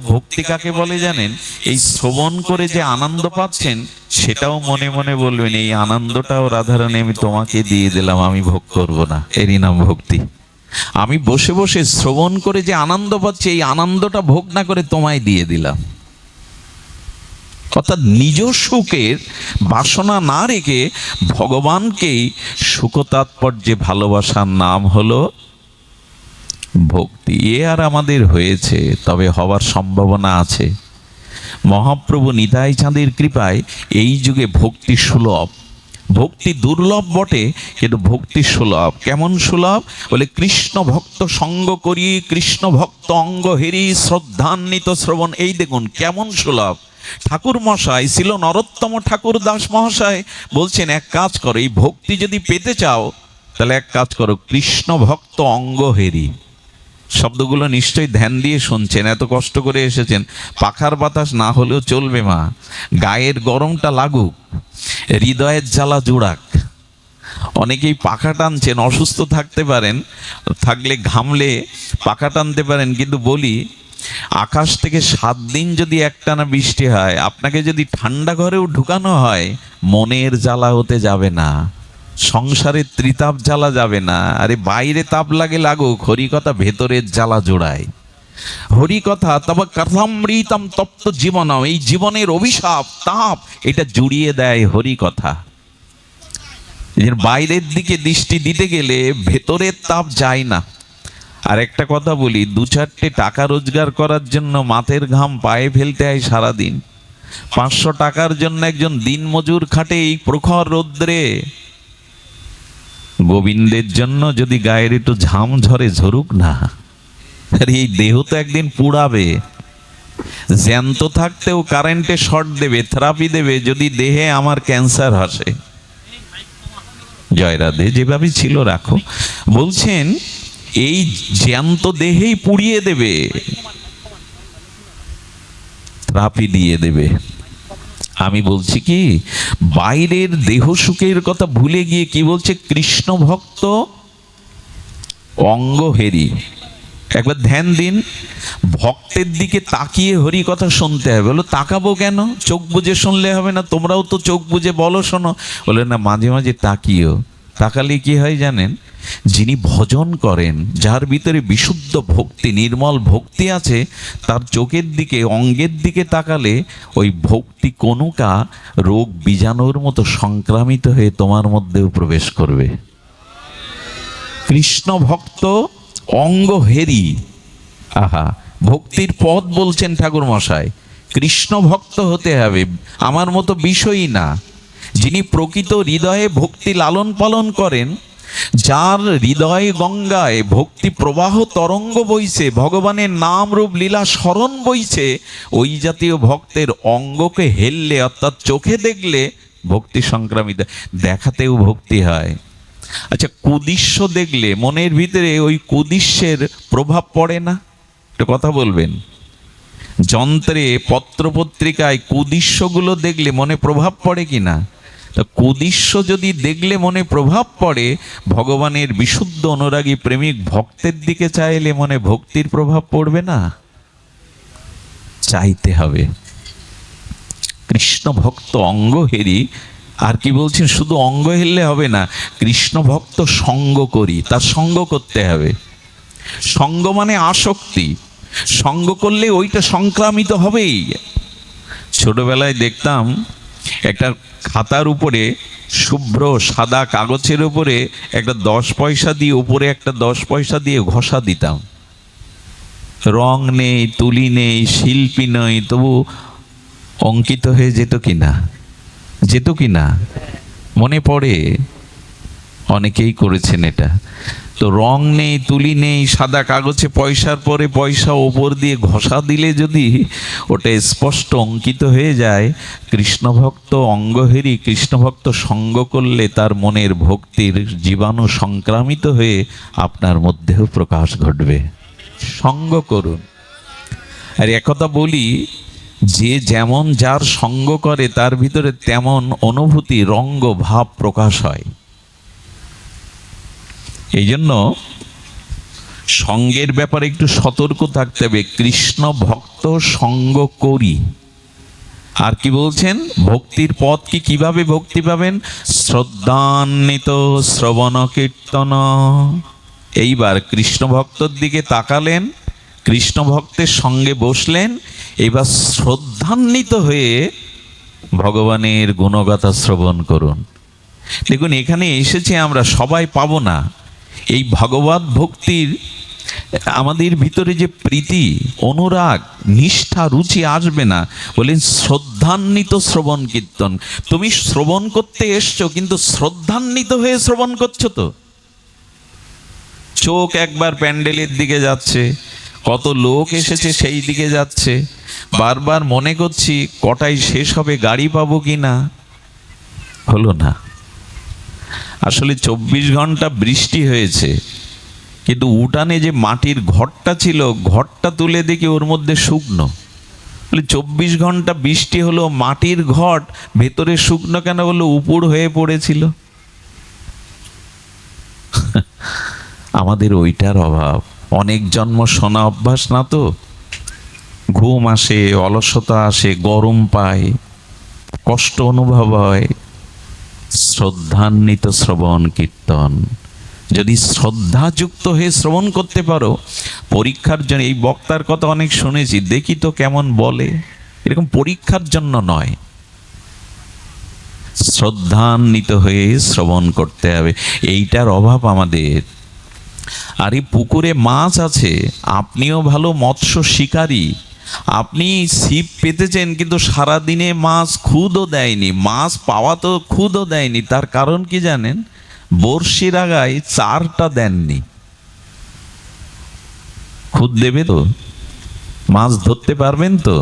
ভক্তি কাকে বলে জানেন? এই শ্রবণ করে যে আনন্দ পাচ্ছেন, সেটাও মনে মনে বলবেন, এই আনন্দটাও রাধারানী আমি তোমাকে দিয়ে দিলাম, আমি ভোগ করব না। এরই নাম ভক্তি। আমি বসে বসে শ্রবণ করে যে আনন্দ পাচ্ছি, এই আনন্দটা ভোগ না করে তোমায় দিয়ে দিলাম। অর্থাৎ নিজ সুখের বাসনা না রেখে ভগবানকেই সুখ তাৎপর্যে ভালোবাসার নাম হলো ভক্তি। এ আর আমাদের হয়েছে, তবে হওয়ার সম্ভাবনা আছে। মহাপ্রভু নিতাই চাঁদের কৃপায় এই যুগে ভক্তি সুলভ। ভক্তি দুর্লভ বটে, কিন্তু ভক্তি সুলভ। কেমন সুলভ? বলে কৃষ্ণ ভক্ত সঙ্গ করি, কৃষ্ণ ভক্ত অঙ্গ হেরি, শ্রদ্ধান্বিত শ্রবণ। এই দেখুন কেমন সুলভ। ঠাকুর মশাই ছিল নরোত্তম ঠাকুর দাস মহাশয়, বলছেন এক কাজ করো, এই ভক্তি যদি পেতে চাও তাহলে এক কাজ করো, কৃষ্ণ ভক্ত অঙ্গ হেরি। শব্দগুলো নিশ্চয়ই ধ্যান দিয়ে শুনছেন, এত কষ্ট করে এসেছেন। পাখার বাতাস না হলেও চলবে মা, গায়ের গরমটা লাগুক, হৃদয়ের জ্বালা জোড়াক। অনেকেই পাখা টানছেন, অসুস্থ থাকতে পারেন, থাকলে ঘামলে পাখা টানতে পারেন, কিন্তু বলি আকাশ থেকে 7 দিন যদি একটানা বৃষ্টি হয়, আপনাকে যদি ঠান্ডা ঘরেও ঢুকানো হয়, মনের জ্বালা হতে যাবে না, সংসারের ত্রিতাপ জ্বালা যাবে না। আরে বাইরে তাপ লাগে লাগুক, হরিকথা ভেতরের জ্বালা জোড়ায়। হরিকথা তবে কথামৃতম তপ্ত জীবনম, এই জীবনের অভিশাপ তাপ এটা জুড়িয়ে দেয় হরিকথা। বাইরের দিকে দৃষ্টি দিতে গেলে ভেতরের তাপ যায় না। আর একটা কথা বলি, 2-4টে টাকা রোজগার করার জন্য মাথের ঘাম পায়ে ফেলতে হয় সারাদিন। 500 টাকার জন্য একজন দিনমজুর খাটে এই প্রখর রৌদ্রে। গোবিন্দের জন্য যদি গায়ের একটু ঝাম ঝরে, ঝরুক না। আর এই দেহ তো একদিন পুড়াবে। জ্যান্ত থাকতেও কারেন্টে শর্ট দেবে, থেরাপি দেবে, যদি দেহে আমার ক্যান্সার আসে। জয় রাধে, যেভাবে ছিল রাখো। বলছেন এই জ্যান্ত দেহেই পুড়িয়ে দেবে, থেরাপি দিয়ে দেবে। আমি বলছি কি, বাইরের দেহ সুখের কথা ভুলে গিয়ে কি বলছে? কৃষ্ণ ভক্ত অঙ্গ হেরি। একবার ধ্যান দিন, ভক্তের দিকে তাকিয়ে হরি কথা শুনতে হবে। বলো তাকাবো কেন? চোখ বুজে শুনলে হবে না? তোমরাও তো চোখ বুজে বলো শোনো। বলে না, মাঝে মাঝে তাকিয়েও। তাকালে কি হয় জানেন? যিনি ভজন করেন, যার ভিতরে বিশুদ্ধ ভক্তি, নির্মল ভক্তি আছে, তার চোখের দিকে, অঙ্গের দিকে তাকালে ওই ভক্তি কণুকা রোগ বীজাণুর মতো সংক্রামিত হয়ে তোমার মধ্যেও প্রবেশ করবে। কৃষ্ণ ভক্ত অঙ্গ হেরি। আহা, ভক্তির পথ বলছেন ঠাকুর মশাই। কৃষ্ণ ভক্ত হতে হবে, আমার মতো বিষয়ী না। যিনি প্রকৃত হৃদয়ে ভক্তি লালন পালন করেন, যার হৃদয় গঙ্গায় ভক্তি প্রবাহ তরঙ্গ বইছে, ভগবানের নাম রূপ লীলা স্মরণ বইছে, ওই জাতীয় ভক্তের অঙ্গকে হেললে, অর্থাৎ চোখে দেখলে ভক্তি সংক্রামিত। দেখাতেও ভক্তি হয়। আচ্ছা, কুদৃশ্য দেখলে মনের ভিতরে ওই কুদৃশ্যের প্রভাব পড়ে না? একটু কথা বলবেন। যন্ত্রে পত্রপত্রিকায় কুদৃশ্যগুলো দেখলে মনে প্রভাব পড়ে কিনা? তা কুদৃশ্য যদি দেখলে মনে প্রভাব পড়ে, ভগবানের বিশুদ্ধ অনুরাগী প্রেমিক ভক্তের দিকে চাইলে মনে ভক্তির প্রভাব পড়বে না? চাইতে হবে। কৃষ্ণ ভক্ত অঙ্গ হেরি, আর কি বলছেন, শুধু অঙ্গ হেললে হবে না, কৃষ্ণ ভক্ত সঙ্গ করি, তার সঙ্গ করতে হবে। সঙ্গ মানে আসক্তি, সঙ্গ করলে ওইটা সংক্রামিত হবেই। ছোটবেলায় দেখতাম একটা খাতার উপরে, শুভ্র সাদা কাগজের উপরে একটা 10 পয়সা দিয়ে, উপরে একটা 10 পয়সা দিয়ে ঘষা দিতাম। রং নেই, তুলি নেই, শিল্পী নই, তবু অঙ্কিত হয়ে যেত কিনা? যেত কিনা? মনে পড়ে, অনেকেই করেছেন এটা। তো রং নেই, তুলি নেই, সাদা কাগজে পয়সার পরে পয়সা ওপর দিয়ে ঘষা দিলে যদি ওটা স্পষ্ট অঙ্কিত হয়ে যায়, কৃষ্ণভক্ত অঙ্গহেরি, কৃষ্ণভক্ত সঙ্গ করলে তার মনের ভক্তির জীবাণু সংক্রামিত হয়ে আপনার মধ্যেও প্রকাশ ঘটবে। সঙ্গ করুন। আর একথা বলি, যে যেমন যার সঙ্গ করে তার ভিতরে তেমন অনুভূতি, রঙ্গ, ভাব প্রকাশ হয়। এই জন্য সঙ্গের ব্যাপারে একটু সতর্ক থাকতে হবে। কৃষ্ণ ভক্ত সঙ্গ করি। আর কি বলছেন, ভক্তির পথ কি, কিভাবে ভক্তি পাবেন? শ্রদ্ধান্বিত শ্রবণ কীর্তন। এইবার কৃষ্ণ ভক্তর দিকে তাকালেন, কৃষ্ণ ভক্তের সঙ্গে বসলেন, এবার শ্রদ্ধান্বিত হয়ে ভগবানের গুণগাথা শ্রবণ করুন। দেখুন, এখানে এসেছে আমরা সবাই পাবো না। এই ভগবত ভক্তির আমাদের ভিতরে যে প্রীতি, অনুরাগ, নিষ্ঠা, রুচি আসবে না। বলেন শ্রদ্ধান্বিত শ্রবণ কীর্তন। তুমি শ্রবণ করতে এসছো, কিন্তু শ্রদ্ধান্বিত হয়ে শ্রবণ করছো তো? চোখ একবার প্যান্ডেলের দিকে যাচ্ছে, কত লোক এসেছে সেই দিকে যাচ্ছে, বারবার মনে করছি কটায় শেষ হবে, গাড়ি পাবো কি না। হলো না। আসলে 24 ঘন্টা বৃষ্টি হয়েছে, কিন্তু উঠানে যে মাটির ঘরটা ছিল, ঘরটা তুলে দেখি ওর মধ্যে শুকনো। 24 ঘন্টা বৃষ্টি হলো, মাটির ঘট ভেতরে শুকনো কেন? বললো উপুড় হয়ে পড়েছিল। আমাদের ওইটার অভাব। অনেক জন্ম শোনা অভ্যাস না তো, ঘুম আসে, অলসতা আসে, গরম পায়, কষ্ট অনুভব হয়। শ্রদ্ধান্বিত শ্রবণ কীর্তন, যদি শ্রদ্ধাযুক্ত হয়ে শ্রবণ করতে পারো, পরীক্ষার জন্য, এই বক্তার কথা অনেক শুনেছি, দেখি তো কেমন বলে, এরকম পরীক্ষার জন্য নয়, শ্রদ্ধান্বিত হয়ে শ্রবণ করতে হবে। এইটার অভাব আমাদের। আর এই পুকুরে মাছ আছে, আপনিও ভালো মৎস্য শিকারী, আপনি ছিপ পেতেছেন, কিন্তু সারাদিনে মাছ খুদও দেয়নি, মাছ পাওয়া তো খুদও দেয়নি। তার কারণ কি জানেন? বড়শির আগায় চারটা দেননি। খুদ দেবে তো? মাছ ধরতে পারবেন তো?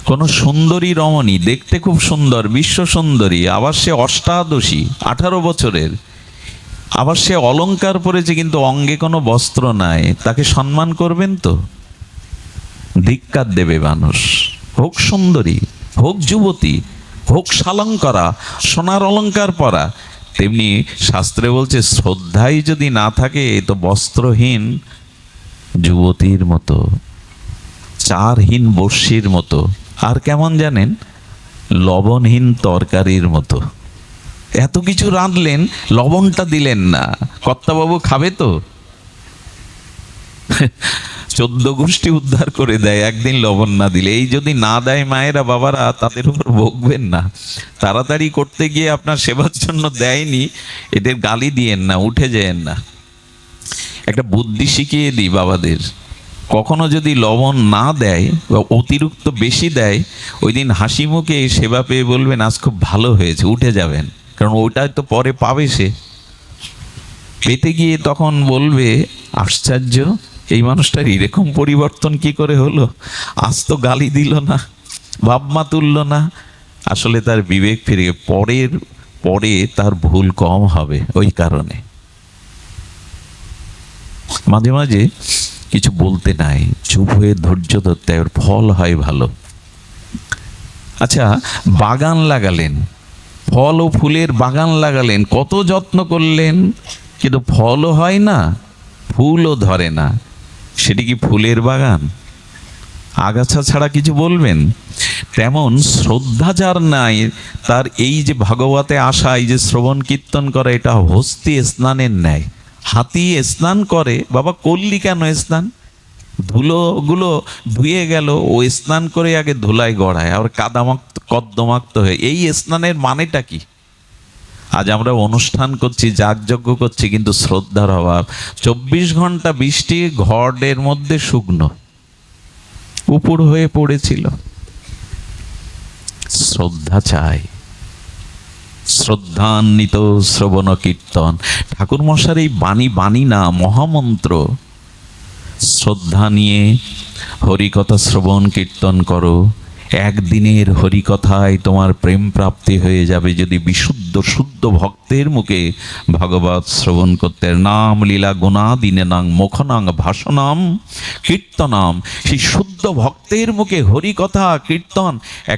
কোন সুন্দরী রমণী, দেখতে খুব সুন্দর, বিশ্ব সুন্দরী, আবার সে অষ্টাদশী, 18 বছরের, আবার সে অলংকার পরেছে, কিন্তু অঙ্গে কোনো বস্ত্র নাই, তাকে সম্মান করবেন তো? ধিক্কার দেবে মানুষ। হোক সুন্দরী, হোক যুবতী, হোক শালঙ্করা, সোনার অলংকার পরা, তেমনি শাস্ত্রে বলছে শ্রদ্ধাই যদি না থাকে তো বস্ত্রহীন যুবতীর মতো, চারহীন বর্ষির মতো, আর কেমন জানেন? লবণহীন তরকারির মতো। এত কিছু রাঁধলেন, লবণটা দিলেন না, কর্তাবাবু খাবে তো? 14 গোষ্ঠী উদ্ধার করে দেয় একদিন লবণ না দিলে। এই যদি না দেয় মায়েরা, বাবারা, তাদের উপর বকবেন না। তাড়াতাড়ি করতে গিয়ে আপনার সেবার জন্য দেয়নি, এদের গালি দিয়েন না, উঠে যেয়েন না। একটা বুদ্ধি শিখিয়ে দিই বাবাদের, কখনো যদি লবণ না দেয় বা অতিরিক্ত বেশি দেয়, ওই দিন হাসি মুখে সেবা পেয়ে বলবেন আজ খুব ভালো হয়েছে, উঠে যাবেন। কারণ ওইটাই তো পরে পাবে সে। পেতে গিয়ে তখন বলবে আশ্চর্য, এই মানুষটার এরকম পরিবর্তন কি করে হলো, আজ তো গালি দিল না, ভাবমা তুলল না। আসলে তার বিবেক ফিরে, পরে তার ভুল কম হবে। ওই কারণে মাঝে মাঝে কিছু বলতে নাই, চুপ হয়ে ধৈর্য ধরতে হয়, ওর ফল হয় ভালো। আচ্ছা, বাগান লাগালেন, ফল ও ফুলের বাগান লাগালেন, কত যত্ন করলেন, কিন্তু ফলও হয় না, ফুলও ধরে না, সেটি কি ফুলের বাগান? আগাছা ছাড়া কিছু বলবেন? তেমন শ্রদ্ধা যার নাই, তার এই যে ভাগবতে আসা, এই যে শ্রবণ কীর্তন করা, এটা হস্তি স্নানের ন্যায়। হাতি স্নান করে, বাবা করলি কেন স্নান? ধুলোগুলো ধুয়ে গেল, ও স্নান করে আগে ধুলায় গড়ায়, আর কাদামাক্ত কদ্দমাক্ত হয়ে, এই স্নানের মানেটা কি? আজ আমরা অনুষ্ঠান করছি, যাগযজ্ঞ করছি, কিন্তু শ্রদ্ধার অভাব। 24 ঘন্টা বৃষ্টি, ঘরের মধ্যে শুকনো, উপর হয়ে পড়েছিল। শ্রদ্ধা চাই, শ্রদ্ধান্বিত শ্রবণ কীর্তন। ঠাকুর মশার এই বাণী, বাণী না, মহামন্ত্র। শ্রদ্ধা নিয়ে হরিকথা শ্রবণ কীর্তন করো, একদিনের হরিকথায় তোমার প্রেম প্রাপ্তি হয়ে যাবে, যদি বিশুদ্ধ শুদ্ধ ভক্তের মুখে ভগবত শ্রবণ করতে। নাম লীলা গুণাদিনে নাং মুখনাং ভাষণাম কীর্তনাম। সেই শুদ্ধ ভক্তের মুখে হরিকথা কীর্তন, এক